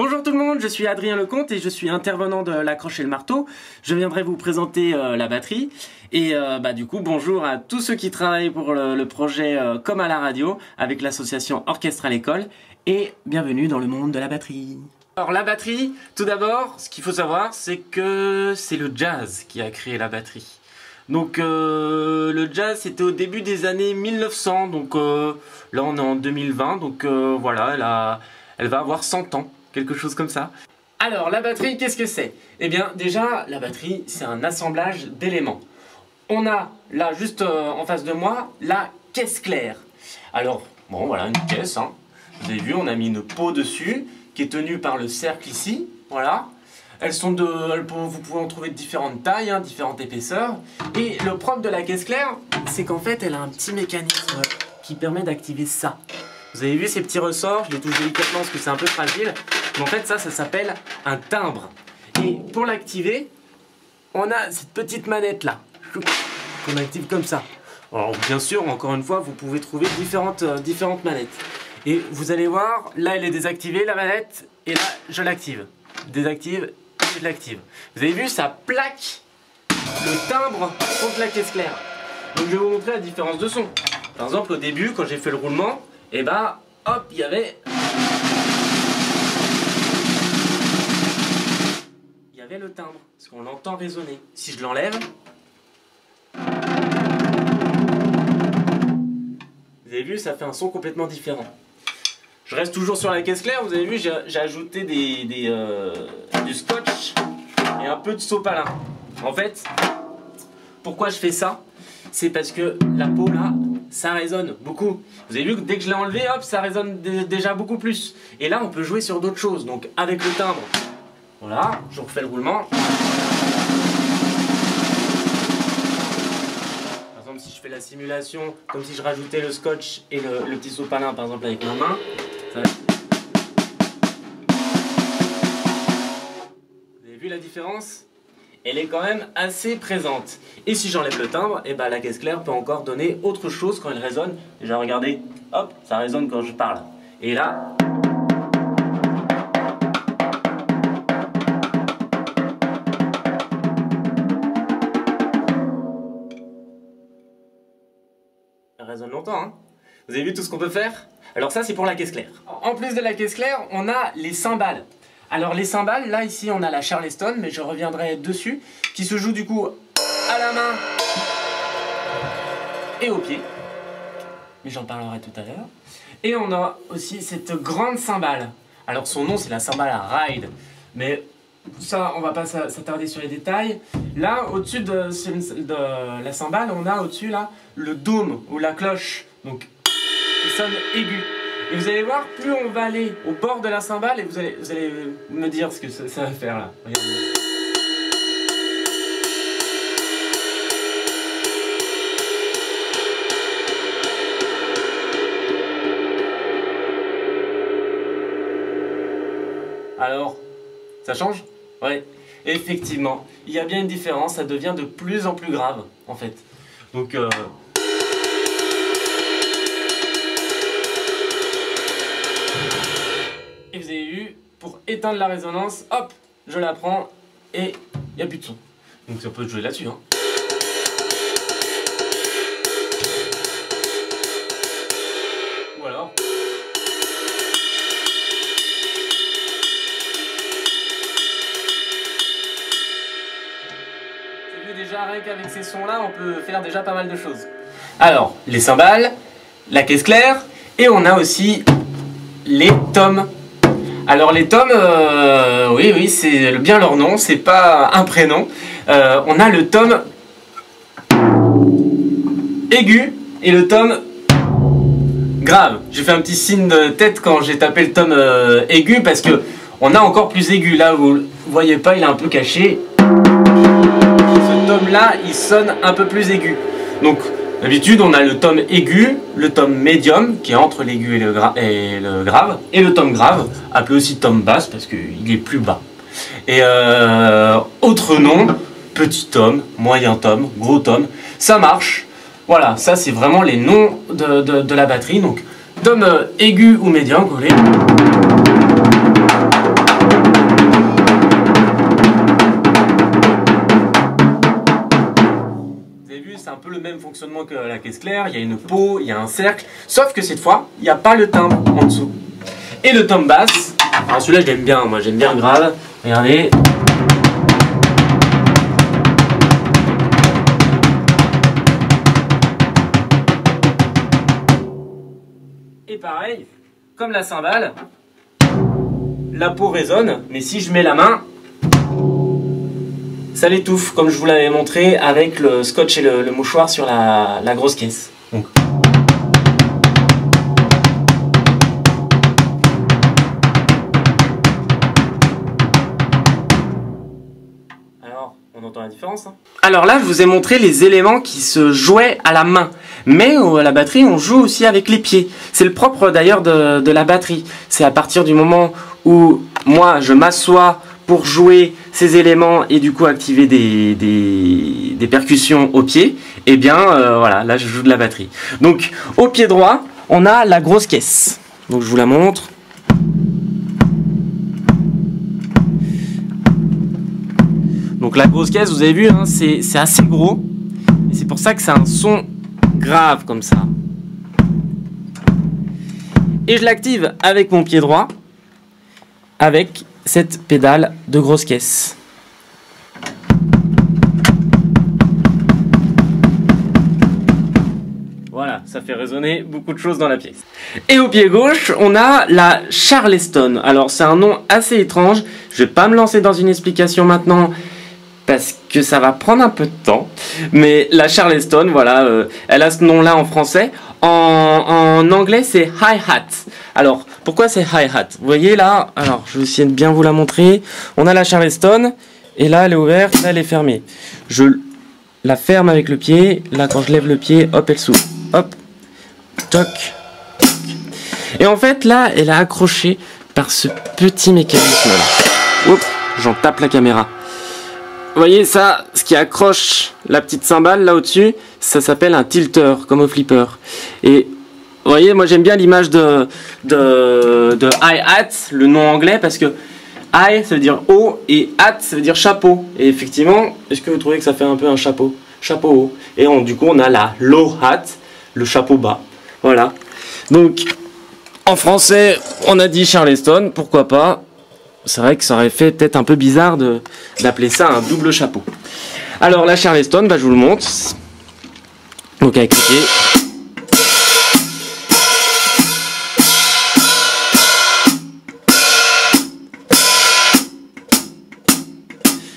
Bonjour tout le monde, je suis Adrien Lecomte et je suis intervenant de l'Accroche et le Marteau. Je viendrai vous présenter la batterie. Et du coup, bonjour à tous ceux qui travaillent pour le projet Comme à la radio avec l'association Orchestre à l'école. Et bienvenue dans le monde de la batterie. Alors la batterie, tout d'abord, ce qu'il faut savoir, c'est que c'est le jazz qui a créé la batterie. Donc le jazz c'était au début des années 1900, donc là on est en 2020, donc voilà, elle va avoir 100 ans, quelque chose comme ça. Alors la batterie, qu'est-ce que c'est? Eh bien déjà, la batterie c'est un assemblage d'éléments. On a là juste en face de moi la caisse claire. Alors bon voilà, une caisse, hein. Vous avez vu, on a mis une peau dessus qui est tenue par le cercle ici, voilà. Vous pouvez en trouver de différentes tailles, hein, différentes épaisseurs. Et le propre de la caisse claire, c'est qu'en fait, elle a un petit mécanisme qui permet d'activer ça. Vous avez vu ces petits ressorts, je les touche délicatement parce que c'est un peu fragile. Mais en fait, ça s'appelle un timbre. Et pour l'activer, on a cette petite manette là, qu'on active comme ça. Alors bien sûr, encore une fois, vous pouvez trouver différentes manettes. Et vous allez voir, là elle est désactivée la manette, et là je l'active. Désactive. Je l'active. Vous avez vu, ça plaque le timbre contre la caisse claire. Donc je vais vous montrer la différence de son. Par exemple, au début, quand j'ai fait le roulement, et bah, hop, il y avait le timbre, parce qu'on l'entend résonner. Si je l'enlève, vous avez vu, ça fait un son complètement différent. Je reste toujours sur la caisse claire, vous avez vu, j'ai ajouté du scotch et un peu de sopalin. En fait, pourquoi je fais ça? C'est parce que la peau là, ça résonne beaucoup. Vous avez vu que dès que je l'ai enlevé, hop, ça résonne déjà beaucoup plus. Et là, on peut jouer sur d'autres choses. Donc avec le timbre, voilà, je refais le roulement. Par exemple, si je fais la simulation, comme si je rajoutais le scotch et le petit sopalin, par exemple avec ma main. Vous avez vu la différence? Elle est quand même assez présente. Et si j'enlève le timbre, et ben la caisse claire peut encore donner autre chose quand elle résonne. Déjà regardez, hop, ça résonne quand je parle. Et là, elle résonne longtemps, hein. Vous avez vu tout ce qu'on peut faire? Alors ça c'est pour la caisse claire. En plus de la caisse claire, on a les cymbales. Alors les cymbales, là ici on a la Charleston, mais je reviendrai dessus, qui se joue du coup à la main et au pied. Mais j'en parlerai tout à l'heure. Et on a aussi cette grande cymbale. Alors son nom c'est la cymbale à ride, mais ça on va pas s'attarder sur les détails. Là au-dessus de la cymbale, on a au-dessus là le dôme ou la cloche. Donc qui sonne aigu. Et vous allez voir, plus on va aller au bord de la cymbale, et vous allez me dire ce que ça va faire là. Regardez. Alors, ça change? Ouais. Effectivement, il y a bien une différence, ça devient de plus en plus grave en fait. Donc et vous avez vu, pour éteindre la résonance, hop, je la prends et il n'y a plus de son. Donc ça peut jouer là-dessus, hein. Ou alors. Vous avez vu déjà, rien qu'avec ces sons-là, on peut faire déjà pas mal de choses. Alors, les cymbales, la caisse claire, et on a aussi les toms. Alors les toms, oui, c'est bien leur nom, c'est pas un prénom. On a le tom aigu et le tom grave. J'ai fait un petit signe de tête quand j'ai tapé le tom aigu parce que on a encore plus aigu. Là, vous voyez pas, il est un peu caché. Ce tom là, il sonne un peu plus aigu. Donc d'habitude, on a le tom aigu, le tom médium, qui est entre l'aigu et le grave, et le tom grave, appelé aussi tom basse, parce qu'il est plus bas. Et autre nom, petit tom, moyen tom, gros tom, ça marche. Voilà, ça c'est vraiment les noms de la batterie. Donc, tom aigu ou médium, vous voulez. c'est un peu le même fonctionnement que la caisse claire. Il y a une peau, il y a un cercle, sauf que cette fois, il n'y a pas le timbre en dessous. Et le tom basse, alors celui-là je l'aime bien, moi j'aime bien le grave. Regardez. Et pareil, comme la cymbale, la peau résonne, mais si je mets la main, ça l'étouffe, comme je vous l'avais montré avec le scotch et le mouchoir sur la grosse caisse. Donc. Alors, on entend la différence, hein? Alors là, je vous ai montré les éléments qui se jouaient à la main. Mais à la batterie, on joue aussi avec les pieds. C'est le propre d'ailleurs de la batterie. C'est à partir du moment où moi, je m'assois pour jouer ces éléments et du coup activer des percussions au pied, et bien voilà, là je joue de la batterie. Donc au pied droit, on a la grosse caisse. Donc je vous la montre. Donc la grosse caisse, vous avez vu, hein, c'est assez gros. Et c'est pour ça que c'est un son grave comme ça. Et je l'active avec mon pied droit, avec cette pédale de grosse caisse. Voilà, ça fait résonner beaucoup de choses dans la pièce. Et au pied gauche, on a la Charleston. Alors c'est un nom assez étrange, je vais pas me lancer dans une explication maintenant parce que ça va prendre un peu de temps. Mais la Charleston, voilà, elle a ce nom-là en français. En anglais, c'est hi-hat. Alors, pourquoi c'est hi-hat? Vous voyez là, alors je vais essayer de bien vous la montrer. On a la Charleston, et là elle est ouverte, là elle est fermée. Je la ferme avec le pied, là quand je lève le pied, hop, elle s'ouvre. Hop, toc. Et en fait, là, elle est accrochée par ce petit mécanisme-là. Oups, j'en tape la caméra. Vous voyez ça, ce qui accroche la petite cymbale là au-dessus, ça s'appelle un tilter, comme au flipper. Et vous voyez, moi j'aime bien l'image de hi-hat, le nom anglais, parce que hi ça veut dire haut et hat ça veut dire chapeau. Et effectivement, est-ce que vous trouvez que ça fait un peu un chapeau? Chapeau haut. Et du coup on a la low hat, le chapeau bas. Voilà. Donc en français, on a dit Charleston, pourquoi pas? C'est vrai que ça aurait fait peut-être un peu bizarre d'appeler ça un double chapeau. Alors la Charleston, bah, je vous le montre. Donc avec le pied.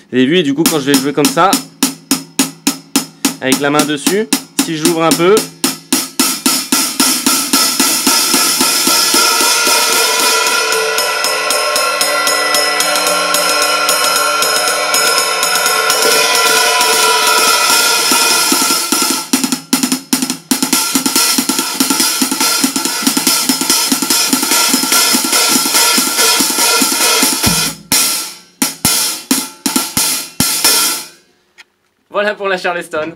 Vous avez vu, et du coup quand je vais jouer comme ça, avec la main dessus, si j'ouvre un peu, voilà pour la Charleston.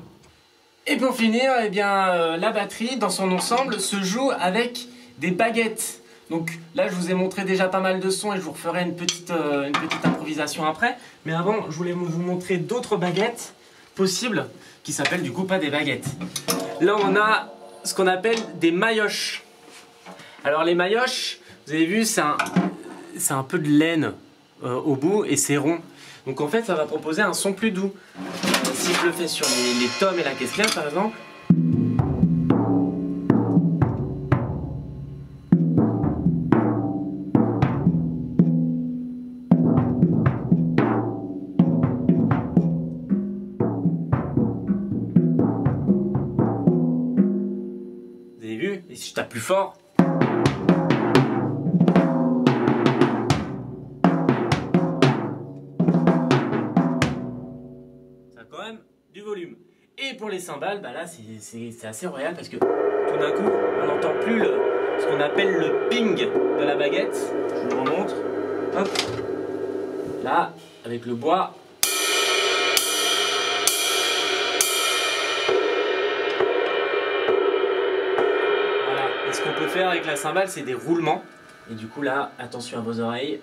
Et pour finir, eh bien, la batterie dans son ensemble se joue avec des baguettes. Donc là je vous ai montré déjà pas mal de sons et je vous referai une petite improvisation après. Mais avant je voulais vous montrer d'autres baguettes possibles qui s'appellent du coup pas des baguettes. Là on a ce qu'on appelle des maillotches. Alors les maillotches, vous avez vu, c'est un peu de laine au bout et c'est rond. Donc en fait ça va proposer un son plus doux. Si je le fais sur les toms et la caisse claire par exemple. Vous avez vu? Et si je tape plus fort. Quand même du volume. Et pour les cymbales, bah là c'est assez royal parce que tout d'un coup on n'entend plus ce qu'on appelle le ping de la baguette. Je vous le remontre. Hop. Là, avec le bois. Voilà. Et ce qu'on peut faire avec la cymbale, c'est des roulements. Et du coup là, attention à vos oreilles.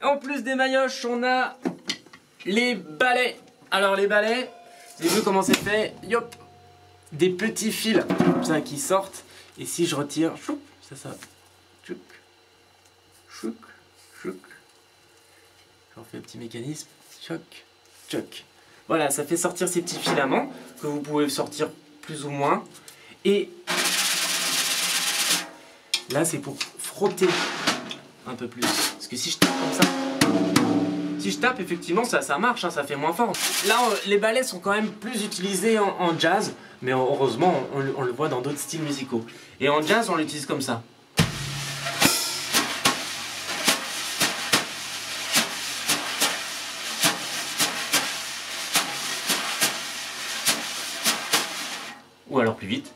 En plus des maillotches, on a les balais. Alors les balais, vous avez vu comment c'est fait? Yop, des petits fils comme ça qui sortent. Et si je retire, choup, ça, chouk, chouk, chouk. J'en fais un petit mécanisme, choc, choc. Voilà, ça fait sortir ces petits filaments que vous pouvez sortir plus ou moins. Et là, c'est pour frotter un peu plus. Parce que si je tape comme ça, si je tape, effectivement, ça marche, hein, ça fait moins fort. Là, les balais sont quand même plus utilisés en jazz, mais heureusement, on le voit dans d'autres styles musicaux. Et en jazz, on l'utilise comme ça. Ou alors plus vite.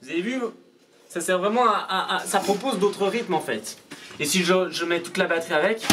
Vous avez vu, ça sert vraiment ça propose d'autres rythmes en fait. Et si je mets toute la batterie avec,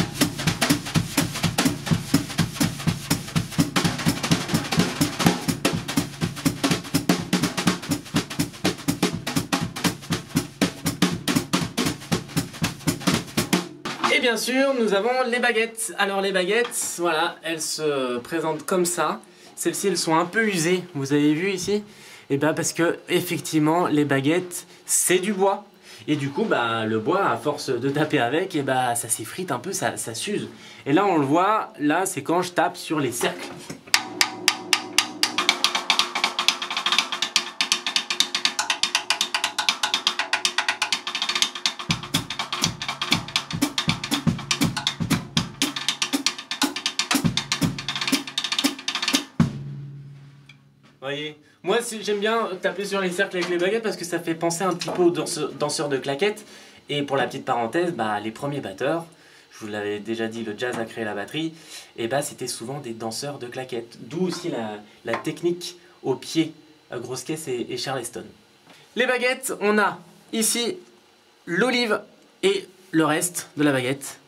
et bien sûr, nous avons les baguettes. Alors les baguettes, voilà, elles se présentent comme ça. Celles-ci, elles sont un peu usées, vous avez vu ici? Et bien parce que, effectivement, les baguettes, c'est du bois. Et du coup, bah, le bois, à force de taper avec, et bah, ça s'effrite un peu, ça s'use. Et là, on le voit, là, c'est quand je tape sur les cercles. Voyez, moi j'aime bien taper sur les cercles avec les baguettes parce que ça fait penser un petit peu aux danseurs de claquettes. Et pour la petite parenthèse, bah, les premiers batteurs, je vous l'avais déjà dit, le jazz a créé la batterie, et bah, c'était souvent des danseurs de claquettes. D'où aussi la technique au pied, grosse caisse et Charleston. Les baguettes, on a ici l'olive et le reste de la baguette.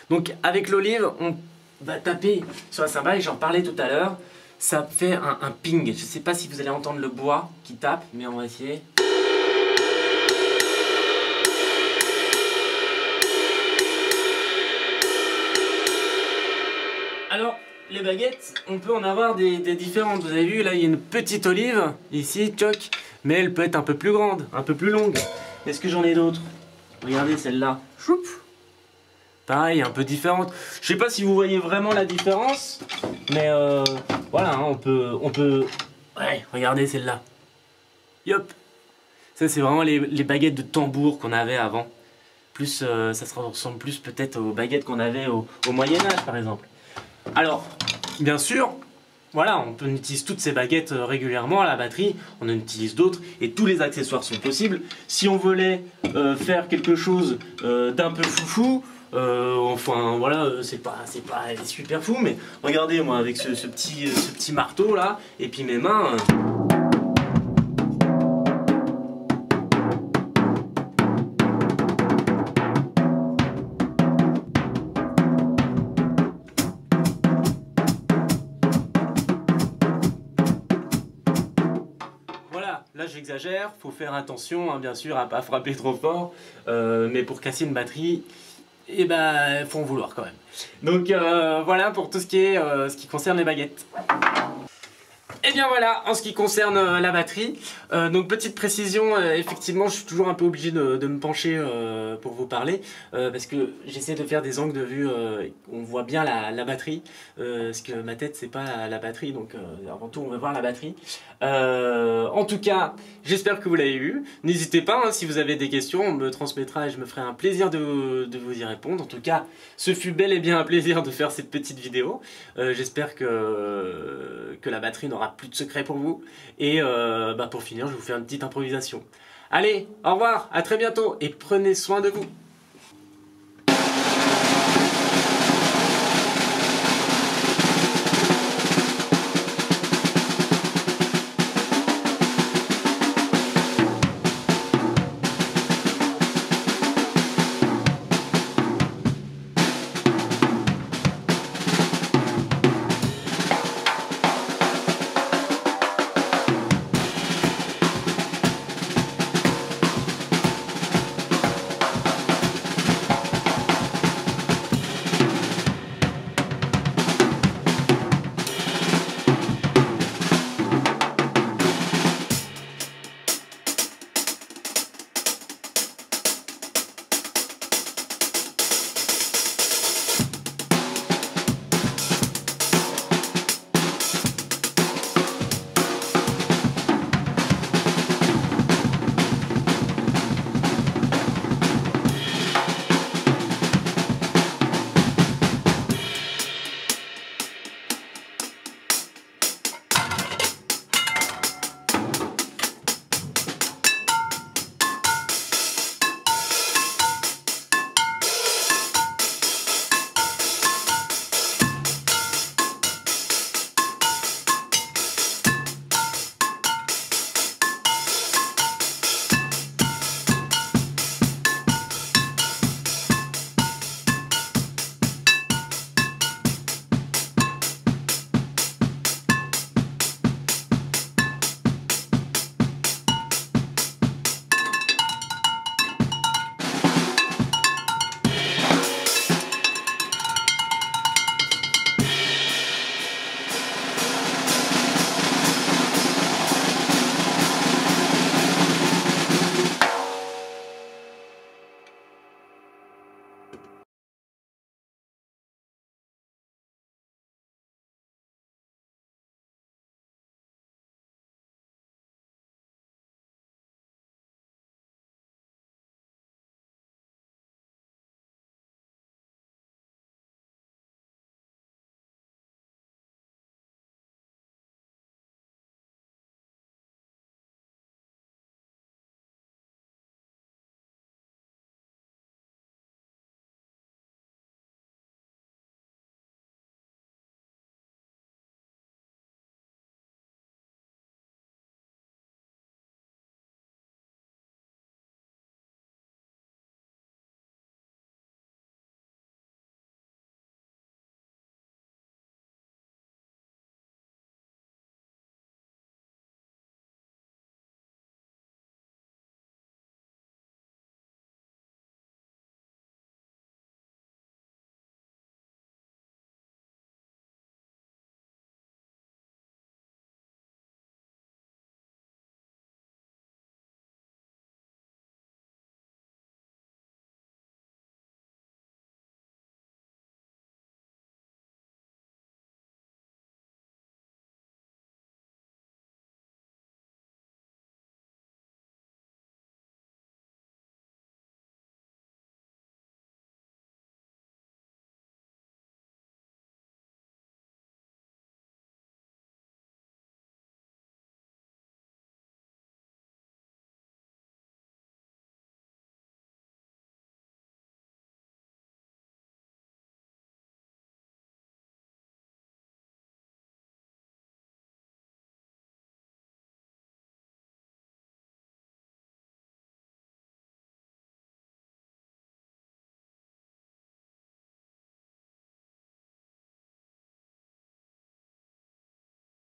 Donc avec l'olive, on va taper sur la cymbale, j'en parlais tout à l'heure. Ça fait un ping. Je ne sais pas si vous allez entendre le bois qui tape, mais on va essayer. Alors, les baguettes, on peut en avoir des différentes. Vous avez vu, là, il y a une petite olive, ici, tchoc, mais elle peut être un peu plus grande, un peu plus longue. Est-ce que j'en ai d'autres? Regardez celle-là. Choup. Pareil, un peu différente. Je sais pas si vous voyez vraiment la différence, mais voilà, hein, on peut... Ouais, regardez celle-là. Yop. Ça, c'est vraiment les baguettes de tambour qu'on avait avant. Plus, ça se ressemble plus peut-être aux baguettes qu'on avait au Moyen-Âge, par exemple. Alors, bien sûr, voilà, on utilise toutes ces baguettes régulièrement à la batterie, on en utilise d'autres, et tous les accessoires sont possibles. Si on voulait faire quelque chose d'un peu foufou, enfin voilà, c'est pas super fou, mais regardez moi avec ce petit marteau là, et puis mes mains. Voilà, là j'exagère, faut faire attention hein, bien sûr à pas frapper trop fort, mais pour casser une batterie, et ben faut en vouloir quand même. Donc voilà pour tout ce qui concerne les baguettes. Et bien voilà, en ce qui concerne la batterie, donc petite précision, effectivement je suis toujours un peu obligé de me pencher pour vous parler, parce que j'essaie de faire des angles de vue, on voit bien la batterie, parce que ma tête c'est pas la batterie, donc avant tout on va voir la batterie. En tout cas, j'espère que vous l'avez eu, n'hésitez pas, hein, si vous avez des questions, on me transmettra et je me ferai un plaisir de vous y répondre. En tout cas, ce fut bel et bien un plaisir de faire cette petite vidéo, j'espère que la batterie n'aura plus de secret pour vous. Et pour finir, je vous fais une petite improvisation. Allez, au revoir, à très bientôt et prenez soin de vous.